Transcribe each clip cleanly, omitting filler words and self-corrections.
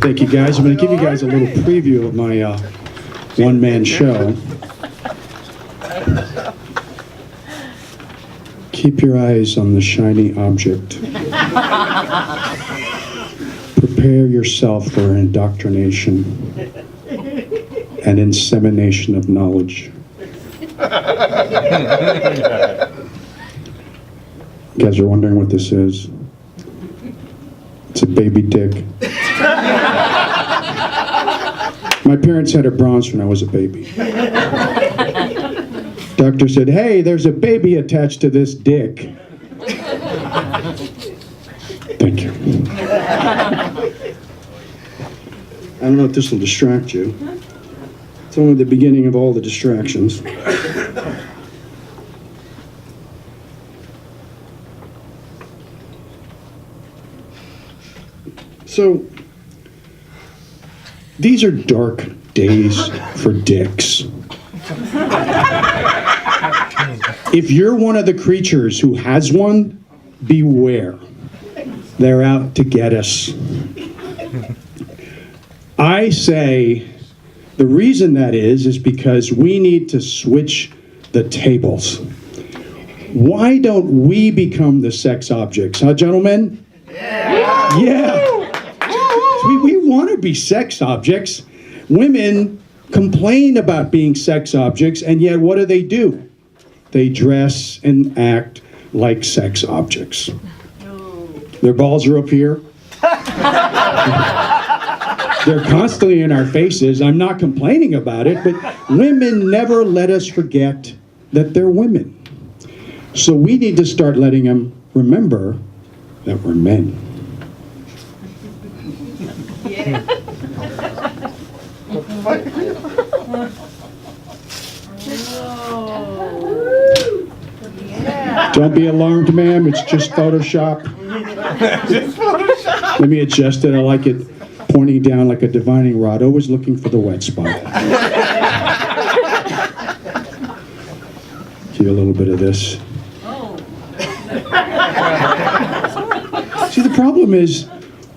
Thank you, guys. I'm going to give you guys a little preview of my one-man show. Keep your eyes on the shiny object. Prepare yourself for indoctrination and insemination of knowledge. You guys are wondering what this is? It's a baby dick. My parents had it bronzed when I was a baby. Doctor said, "Hey, there's a baby attached to this dick." Thank you. I don't know if this will distract you. It's only the beginning of all the distractions. So, these are dark days for dicks. If you're one of the creatures who has one, beware. They're out to get us. I say the reason that is because we need to switch the tables. Why don't we become the sex objects, huh, gentlemen? Yeah. We want to be sex objects. Women complain about being sex objects, and yet what do? They dress and act like sex objects. Their balls are up here. They're constantly in our faces. I'm not complaining about it, but women never let us forget that they're women. So we need to start letting them remember that we're men. Yeah. Don't be alarmed, ma'am. It's just Photoshop. Let me adjust it. I like it pointing down like a divining rod, always looking for the wet spot. Give you a little bit of this. See, the problem is,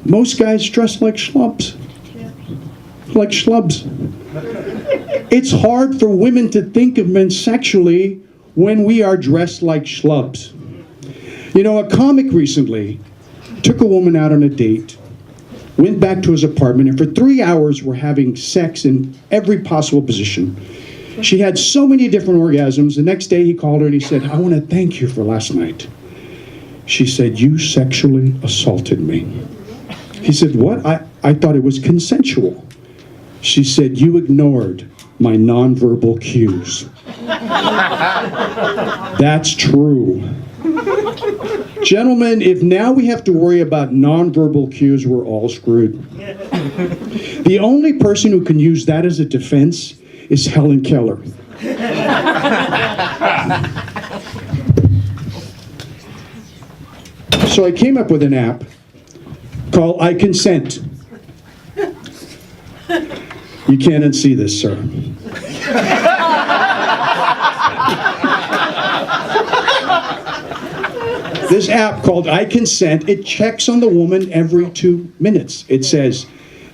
most guys dress like schlubs. Like schlubs. It's hard for women to think of men sexually when we are dressed like schlubs. You know, a comic recently took a woman out on a date, went back to his apartment, and for 3 hours were having sex in every possible position. She had so many different orgasms. The next day he called her and he said, "I want to thank you for last night." She said, "You sexually assaulted me." He said, "What? I thought it was consensual." She said, "You ignored my nonverbal cues." That's true. Gentlemen, if now we have to worry about nonverbal cues, we're all screwed. The only person who can use that as a defense is Helen Keller. So I came up with an app called I Consent. You can't unsee this, sir. This app called I Consent, it checks on the woman every 2 minutes. It says,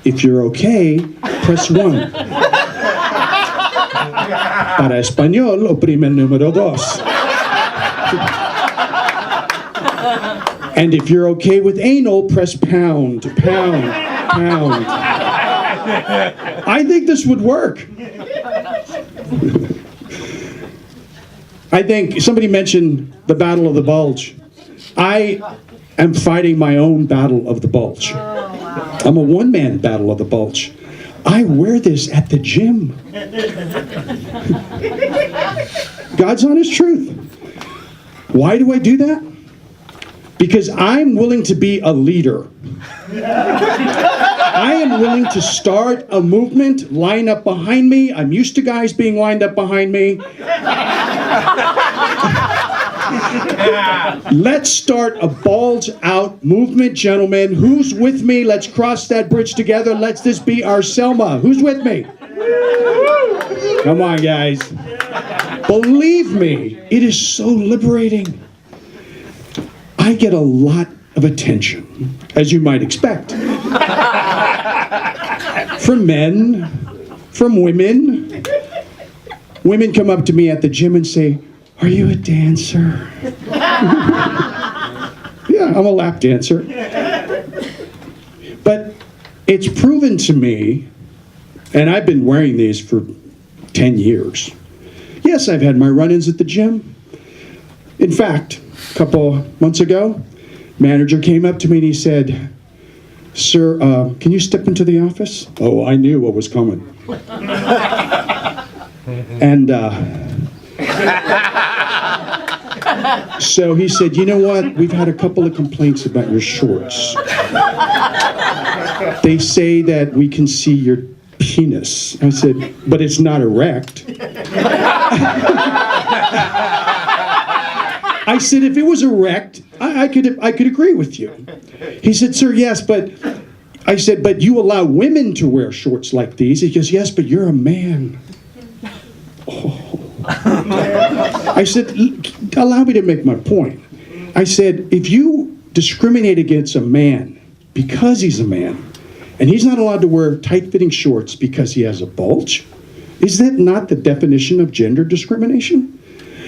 if you're okay, press 1. Para español, oprime el número 2. And if you're okay with anal, press pound, pound, pound. I think this would work. I think somebody mentioned the Battle of the Bulge. I am fighting my own Battle of the Bulge. I'm a one-man Battle of the Bulge. I wear this at the gym. God's honest truth. Why do I do that? Because I'm willing to be a leader. I am willing to start a movement, line up behind me. I'm used to guys being lined up behind me. Let's start a bulge out movement, gentlemen. Who's with me? Let's cross that bridge together. Let's this be our Selma. Who's with me? Come on, guys. Believe me, it is so liberating. I get a lot of attention, as you might expect. From men, from women. Women come up to me at the gym and say, "Are you a dancer?" Yeah, I'm a lap dancer. But it's proven to me, and I've been wearing these for 10 years. Yes, I've had my run-ins at the gym. In fact, a couple months ago, manager came up to me and he said, "Sir, can you step into the office?" Oh, I knew what was coming. And so he said, "You know what? We've had a couple of complaints about your shorts. They say that we can see your penis." I said, "But it's not erect." I said, "If it was erect, I could agree with you." He said, "Sir, yes, but..." I said, "But you allow women to wear shorts like these?" He goes, "Yes, but you're a man." Oh. I said, "Allow me to make my point." I said, if you discriminate against a man because he's a man, and he's not allowed to wear tight-fitting shorts because he has a bulge, is that not the definition of gender discrimination?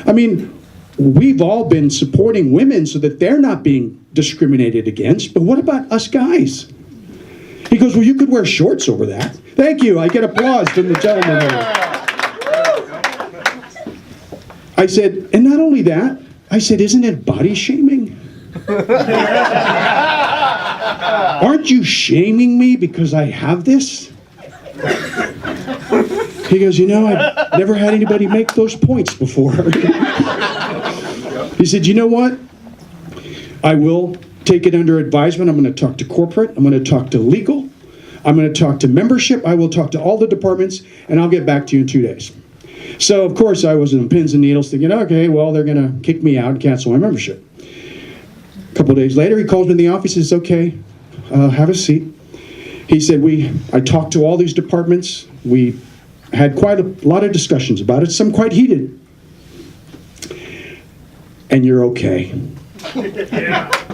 I mean, we've all been supporting women so that they're not being discriminated against, but what about us guys? He goes, "Well, you could wear shorts over that." Thank you. I get applause from the gentleman there. I said, and not only that, I said, "Isn't it body shaming? Aren't you shaming me because I have this?" He goes, "You know, I've never had anybody make those points before." He said, "You know what? I will take it under advisement. I'm going to talk to corporate. I'm going to talk to legal. I'm going to talk to membership. I will talk to all the departments, and I'll get back to you in 2 days." So, of course, I was in pins and needles thinking, okay, well, they're going to kick me out and cancel my membership. A couple of days later, he calls me in the office and says, "Okay, have a seat." He said, I talked to all these departments. We had quite a lot of discussions about it, some quite heated. "And you're okay.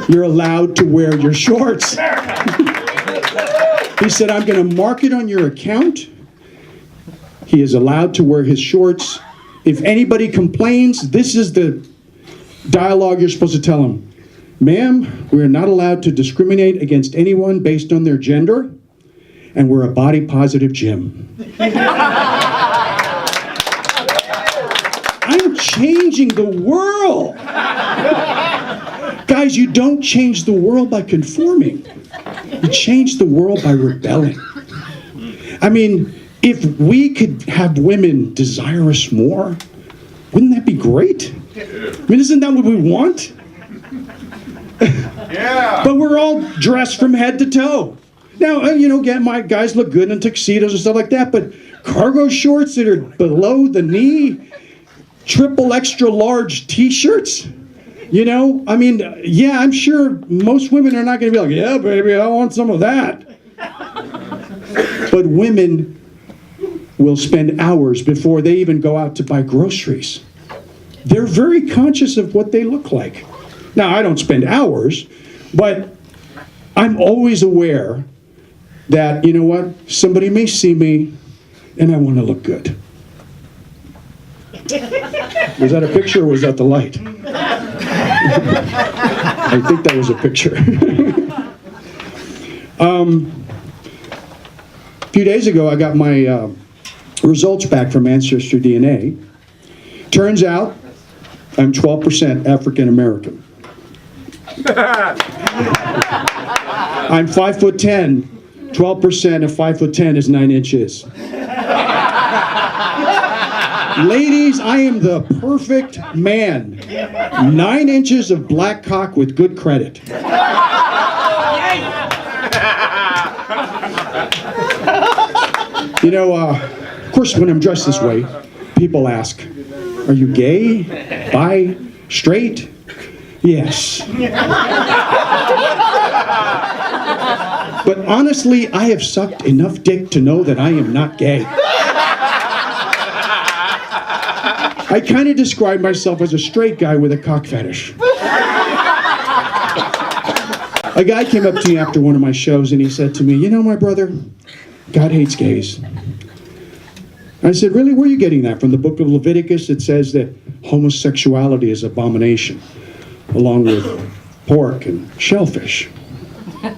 You're allowed to wear your shorts." He said, "I'm going to mark it on your account. He is allowed to wear his shorts. If anybody complains, this is the dialogue you're supposed to tell them. Ma'am, we are not allowed to discriminate against anyone based on their gender, and we're a body-positive gym." I'm changing the world. Guys, you don't change the world by conforming. You change the world by rebelling. I mean, if we could have women desire us more, wouldn't that be great? I mean, isn't that what we want? Yeah. But we're all dressed from head to toe. Now, my guys look good in tuxedos and stuff like that, but cargo shorts that are below the knee, triple extra large t-shirts, I mean, yeah, I'm sure most women are not going to be like, "Yeah, baby, I want some of that." But women will spend hours before they even go out to buy groceries. They're very conscious of what they look like. Now, I don't spend hours, but I'm always aware that, you know what, somebody may see me and I want to look good. Was that a picture or was that the light? I think that was a picture. A few days ago, I got my results back from Ancestry DNA. Turns out I'm 12% African American. I'm 5'10". 12% of 5'10" is 9 inches. Ladies, I am the perfect man. 9 inches of black cock with good credit. Of course, when I'm dressed this way, people ask, "Are you gay? Bi? Straight?" Yes. But honestly, I have sucked enough dick to know that I am not gay. I kind of describe myself as a straight guy with a cock fetish. A guy came up to me after one of my shows and he said to me, you know, my brother, God hates gays. I said, really? Where are you getting that? From the book of Leviticus? It says that homosexuality is abomination, along with pork and shellfish.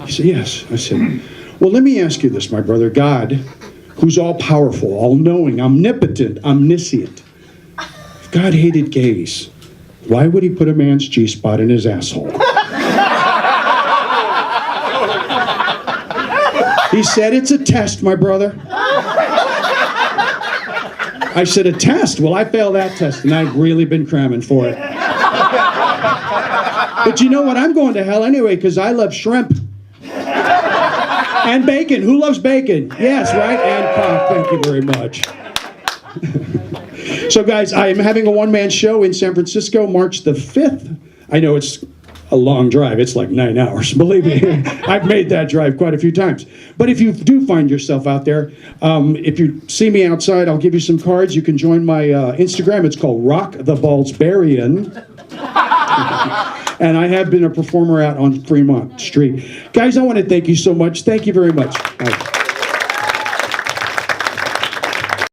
He said, yes. I said, well, let me ask you this, my brother. God, who's all-powerful, all-knowing, omnipotent, omniscient. If God hated gays, why would he put a man's G-spot in his asshole? He said, it's a test, my brother. I said, a test? Well, I failed that test, and I've really been cramming for it. But you know what? I'm going to hell anyway, because I love shrimp. And bacon. Who loves bacon? Yes, right? And cock. Thank you very much. So, guys, I am having a one-man show in San Francisco, March the 5th. I know it's a long drive. It's like 9 hours. Believe me, I've made that drive quite a few times. But if you do find yourself out there, if you see me outside, I'll give you some cards. You can join my Instagram. It's called Rock the Ballsbarian. And I have been a performer out on Fremont Street. Guys, I want to thank you so much. Thank you very much. Bye.